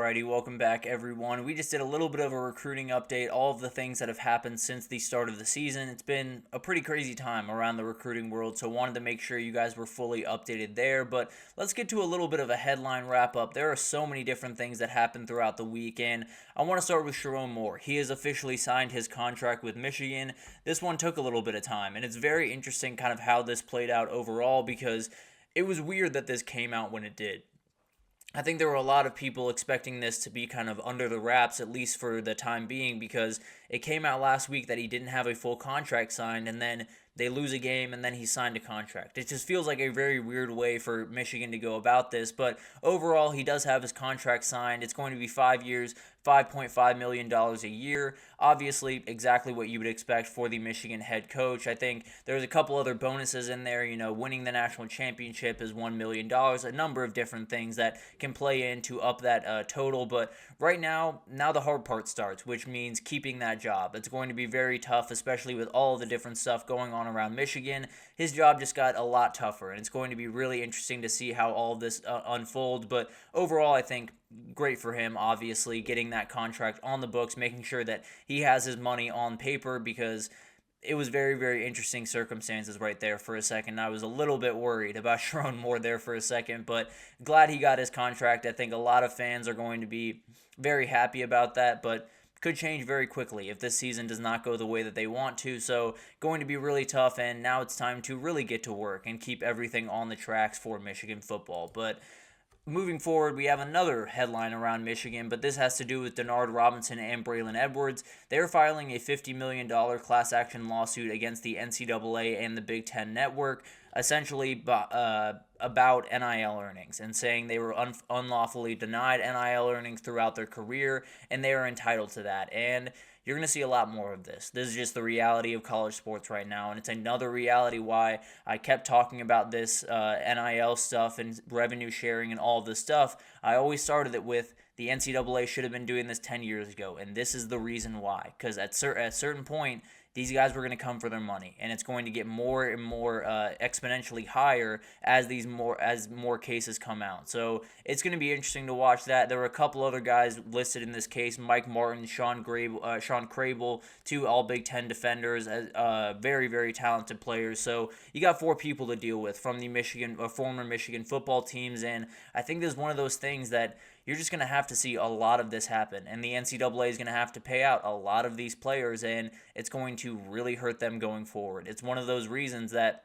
Alrighty, welcome back everyone. We just did a little bit of a recruiting update, all of the things that have happened since the start of the season. It's been a pretty crazy time around the recruiting world, so wanted to make sure you guys were fully updated there. But let's get to a little bit of a headline wrap up. There are so many different things that happened throughout the week, and I want to start with Sherrone Moore. He has officially signed his contract with Michigan. This one took a little bit of time, and it's very interesting kind of how this played out overall because it was weird that this came out when it did. I think there were a lot of people expecting this to be kind of under the wraps, at least for the time being, because it came out last week that he didn't have a full contract signed, and then they lose a game, and then he signed a contract. It just feels like a very weird way for Michigan to go about this, but overall, he does have his contract signed. It's going to be 5 years, $5.5 million a year. Obviously, exactly what you would expect for the Michigan head coach. I think there's a couple other bonuses in there. Winning the national championship is $1 million. A number of different things that can play in to up that total. But right now the hard part starts, which means keeping that job. It's going to be very tough, especially with all the different stuff going on around Michigan. His job just got a lot tougher, and it's going to be really interesting to see how all of this unfolds. But overall, I think great for him, obviously, getting that contract on the books, making sure that he has his money on paper, because it was very, very interesting circumstances right there for a second. I was a little bit worried about Sherrone Moore there for a second, but glad he got his contract. I think a lot of fans are going to be very happy about that, but could change very quickly if this season does not go the way that they want to. So going to be really tough, and now it's time to really get to work and keep everything on the tracks for Michigan football. But moving forward, we have another headline around Michigan, but this has to do with Denard Robinson and Braylon Edwards. They're filing a $50 million class action lawsuit against the NCAA and the Big Ten Network, essentially about NIL earnings, and saying they were unlawfully denied NIL earnings throughout their career, and they are entitled to that. And you're going to see a lot more of this. This is just the reality of college sports right now, and it's another reality why I kept talking about this NIL stuff and revenue sharing and all this stuff. I always started it with the NCAA should have been doing this 10 years ago, and this is the reason why. Because at a certain point, these guys were going to come for their money, and it's going to get more and more exponentially higher as more cases come out. So it's going to be interesting to watch that. There were a couple other guys listed in this case: Mike Martin, Sean Crable, two All Big Ten defenders, very, very talented players. So you got four people to deal with from the former Michigan football teams, and I think this is one of those things that you're just going to have to see a lot of this happen, and the NCAA is going to have to pay out a lot of these players, and it's going to really hurt them going forward. It's one of those reasons that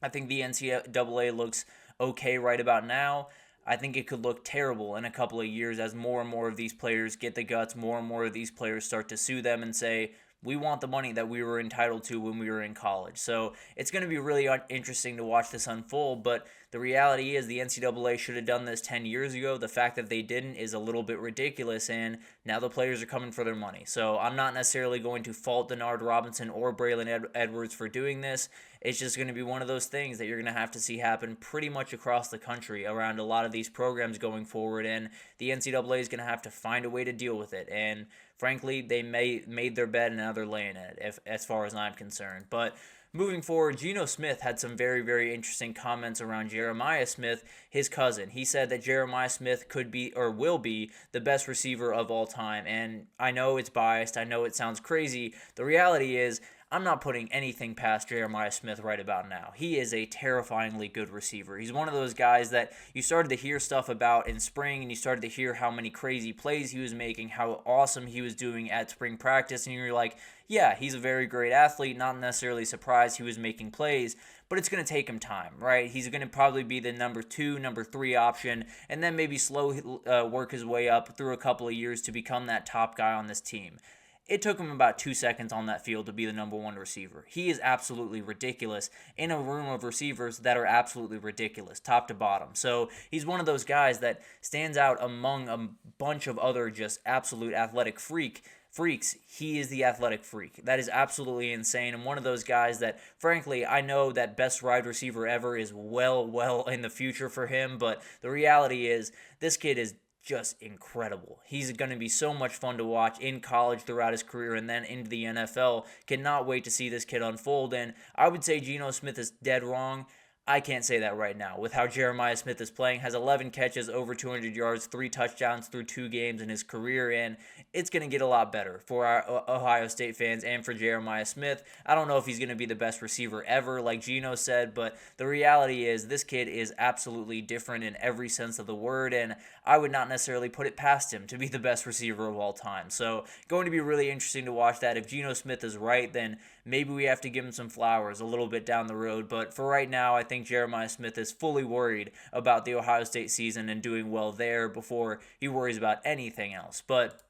I think the NCAA looks okay right about now. I think it could look terrible in a couple of years as more and more of these players get the guts, more and more of these players start to sue them and say, we want the money that we were entitled to when we were in college. So it's going to be really interesting to watch this unfold, but the reality is the NCAA should have done this 10 years ago. The fact that they didn't is a little bit ridiculous, and now the players are coming for their money. So I'm not necessarily going to fault Denard Robinson or Braylon Edwards for doing this. It's just going to be one of those things that you're going to have to see happen pretty much across the country around a lot of these programs going forward, and the NCAA is going to have to find a way to deal with it. And frankly, they made their bed and now they're laying it, as far as I'm concerned. But moving forward, Geno Smith had some very, very interesting comments around Jeremiah Smith, his cousin. He said that Jeremiah Smith could be or will be the best receiver of all time. And I know it's biased. I know it sounds crazy. The reality is, I'm not putting anything past Jeremiah Smith right about now. He is a terrifyingly good receiver. He's one of those guys that you started to hear stuff about in spring, and you started to hear how many crazy plays he was making, how awesome he was doing at spring practice, and you're like, yeah, he's a very great athlete, not necessarily surprised he was making plays, but it's going to take him time, right? He's going to probably be the number 2, number 3 option, and then maybe slow work his way up through a couple of years to become that top guy on this team. It took him about 2 seconds on that field to be the number 1 receiver. He is absolutely ridiculous in a room of receivers that are absolutely ridiculous, top to bottom. So he's one of those guys that stands out among a bunch of other just absolute athletic freaks. He is the athletic freak. That is absolutely insane. And one of those guys that, frankly, I know that best wide receiver ever is well in the future for him. But the reality is this kid is just incredible. He's going to be so much fun to watch in college throughout his career and then into the NFL. Cannot wait to see this kid unfold. And I would say Geno Smith is dead wrong. I can't say that right now. With how Jeremiah Smith is playing, has 11 catches, over 200 yards, 3 touchdowns through 2 games in his career, and it's going to get a lot better for our Ohio State fans and for Jeremiah Smith. I don't know if he's going to be the best receiver ever, like Gino said, but the reality is this kid is absolutely different in every sense of the word, and I would not necessarily put it past him to be the best receiver of all time. So going to be really interesting to watch that. If Geno Smith is right, then maybe we have to give him some flowers a little bit down the road. But for right now, I think Jeremiah Smith is fully worried about the Ohio State season and doing well there before he worries about anything else. But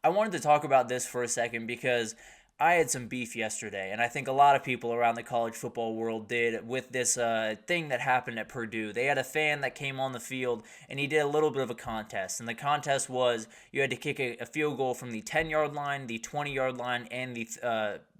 I wanted to talk about this for a second because I had some beef yesterday, and I think a lot of people around the college football world did with this thing that happened at Purdue. They had a fan that came on the field, and he did a little bit of a contest. And the contest was you had to kick a field goal from the 10-yard line, the 20-yard line, and the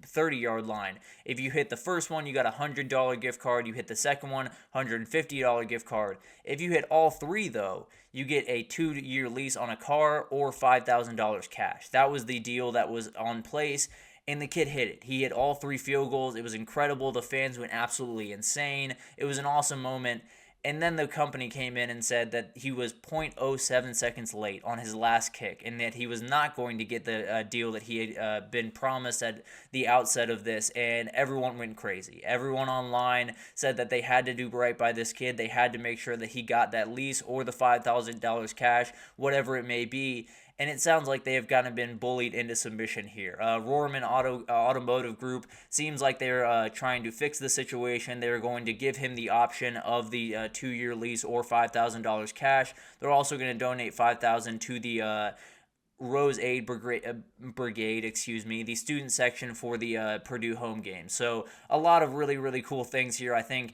30-yard line. If you hit the first one, you got a $100 gift card. You hit the second one, $150 gift card. If you hit all three, though, you get a 2-year lease on a car or $5,000 cash. That was the deal that was on place. And the kid hit it. He hit all 3 field goals. It was incredible. The fans went absolutely insane. It was an awesome moment. And then the company came in and said that he was 0.07 seconds late on his last kick and that he was not going to get the deal that he had been promised at the outset of this. And everyone went crazy. Everyone online said that they had to do right by this kid. They had to make sure that he got that lease or the $5,000 cash, whatever it may be. And it sounds like they have kind of been bullied into submission here. Rohrman Automotive Group seems like they're trying to fix the situation. They're going to give him the option of the 2-year lease or $5,000 cash. They're also going to donate $5,000 to the Rose Aid Brigade, the student section for the Purdue home game. So a lot of really, really cool things here, I think.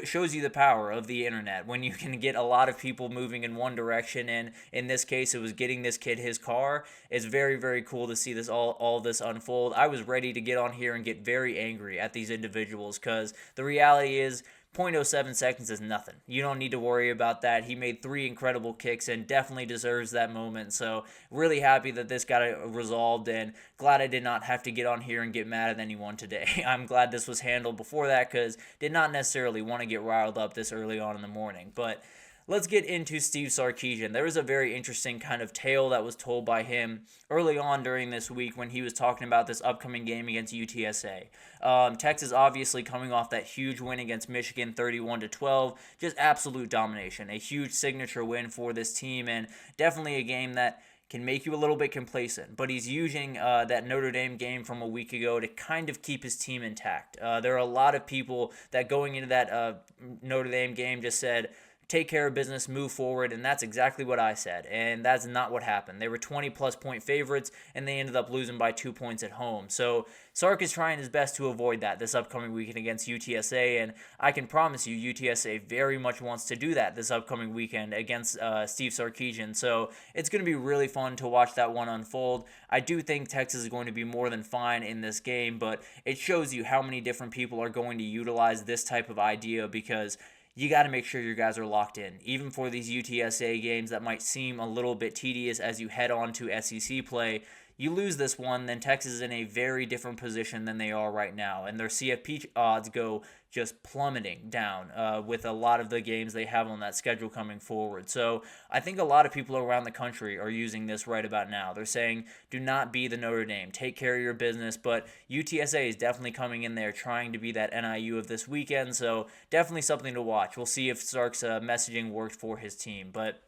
Shows you the power of the internet when you can get a lot of people moving in one direction, and in this case it was getting this kid his car. It's very, very cool to see this all this unfold. I was ready to get on here and get very angry at these individuals because the reality is 0.07 seconds is nothing. You don't need to worry about that. He made 3 incredible kicks and definitely deserves that moment. So really happy that this got resolved and glad I did not have to get on here and get mad at anyone today. I'm glad this was handled before that because did not necessarily want to get riled up this early on in the morning. But let's get into Steve Sarkisian. There was a very interesting kind of tale that was told by him early on during this week when he was talking about this upcoming game against UTSA. Texas obviously coming off that huge win against Michigan, 31-12, just absolute domination. A huge signature win for this team and definitely a game that can make you a little bit complacent, but he's using that Notre Dame game from a week ago to kind of keep his team intact. There are a lot of people that going into that Notre Dame game just said, take care of business, move forward, and that's exactly what I said, and that's not what happened. They were 20-plus point favorites, and they ended up losing by 2 points at home. So Sark is trying his best to avoid that this upcoming weekend against UTSA, and I can promise you UTSA very much wants to do that this upcoming weekend against Steve Sarkisian. So it's going to be really fun to watch that one unfold. I do think Texas is going to be more than fine in this game, but it shows you how many different people are going to utilize this type of idea because you got to make sure your guys are locked in. Even for these UTSA games that might seem a little bit tedious as you head on to SEC play, you lose this one, then Texas is in a very different position than they are right now. And their CFP odds go just plummeting down with a lot of the games they have on that schedule coming forward. So I think a lot of people around the country are using this right about now. They're saying, do not be the Notre Dame. Take care of your business. But UTSA is definitely coming in there trying to be that NIU of this weekend. So definitely something to watch. We'll see if Sark's messaging worked for his team. But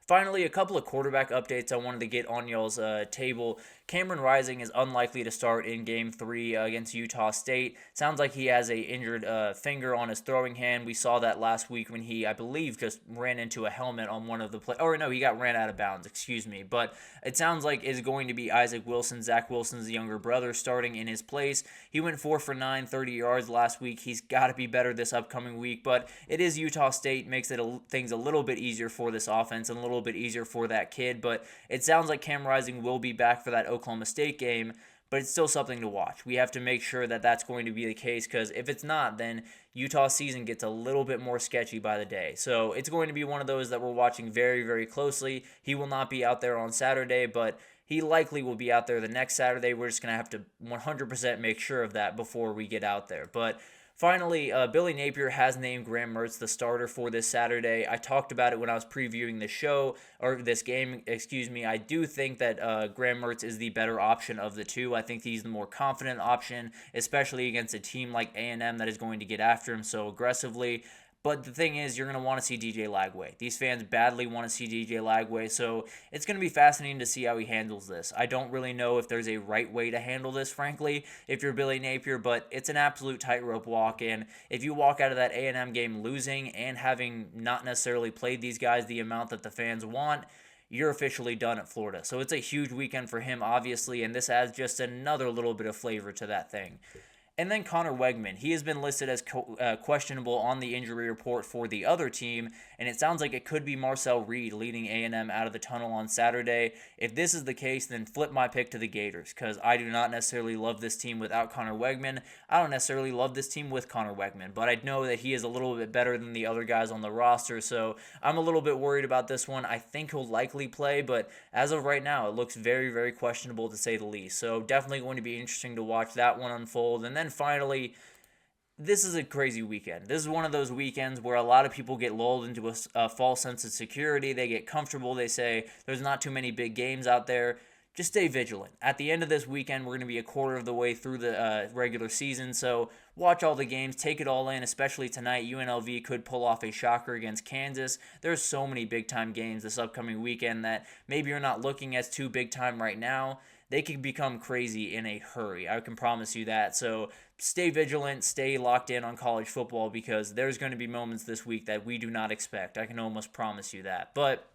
finally, a couple of quarterback updates I wanted to get on y'all's table. Cameron Rising is unlikely to start in Game 3 against Utah State. Sounds like he has a injured finger on his throwing hand. We saw that last week when he, I believe, just ran into a helmet on one of the play. Or no, he got ran out of bounds, excuse me. But it sounds like it's going to be Isaac Wilson, Zach Wilson's younger brother, starting in his place. He went 4 for 9, 30 yards last week. He's got to be better this upcoming week. But it is Utah State, makes things a little bit easier for this offense and a little bit easier for that kid. But it sounds like Cam Rising will be back for that Oklahoma State game, but it's still something to watch. We have to make sure that that's going to be the case because if it's not, then Utah's season gets a little bit more sketchy by the day. So it's going to be one of those that we're watching very, very closely. He will not be out there on Saturday, but he likely will be out there the next Saturday. We're just going to have to 100% make sure of that before we get out there. But Finally, Billy Napier has named Graham Mertz the starter for this Saturday. I talked about it when I was previewing the show, or this game, excuse me. I do think that Graham Mertz is the better option of the two. I think he's the more confident option, especially against a team like A&M that is going to get after him so aggressively. But the thing is, you're going to want to see DJ Lagway. These fans badly want to see DJ Lagway, so it's going to be fascinating to see how he handles this. I don't really know if there's a right way to handle this, frankly, if you're Billy Napier, but it's an absolute tightrope walk, and if you walk out of that A&M game losing and having not necessarily played these guys the amount that the fans want, you're officially done at Florida. So it's a huge weekend for him, obviously, and this adds just another little bit of flavor to that thing. And then Connor Wegman. He has been listed as questionable on the injury report for the other team, and it sounds like it could be Marcel Reed leading A&M out of the tunnel on Saturday. If this is the case, then flip my pick to the Gators, because I do not necessarily love this team without Connor Wegman. I don't necessarily love this team with Connor Wegman, but I know that he is a little bit better than the other guys on the roster, so I'm a little bit worried about this one. I think he'll likely play, but as of right now, it looks very, very questionable to say the least. So definitely going to be interesting to watch that one unfold. And then finally, this is a crazy weekend. This is one of those weekends where a lot of people get lulled into a false sense of security. They get comfortable. They say there's not too many big games out there. Just stay vigilant. At the end of this weekend, we're going to be a quarter of the way through the regular season, so watch all the games, take it all in, especially tonight. UNLV could pull off a shocker against Kansas. There's so many big-time games this upcoming weekend that maybe you're not looking as too big-time right now. They could become crazy in a hurry. I can promise you that. So stay vigilant, stay locked in on college football, because there's going to be moments this week that we do not expect. I can almost promise you that. But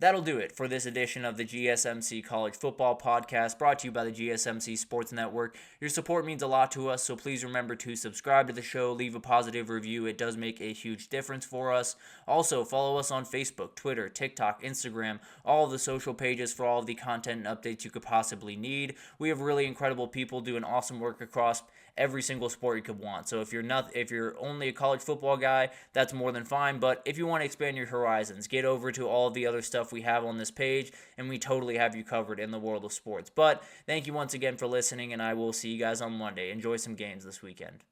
that'll do it for this edition of the GSMC College Football Podcast, brought to you by the GSMC Sports Network. Your support means a lot to us, so please remember to subscribe to the show, leave a positive review. It does make a huge difference for us. Also, follow us on Facebook, Twitter, TikTok, Instagram, all of the social pages for all of the content and updates you could possibly need. We have really incredible people doing awesome work across every single sport you could want. So if you're only a college football guy, that's more than fine. But if you want to expand your horizons, get over to all of the other stuff we have on this page, and we totally have you covered in the world of sports. But thank you once again for listening, and I will see you guys on Monday. Enjoy some games this weekend.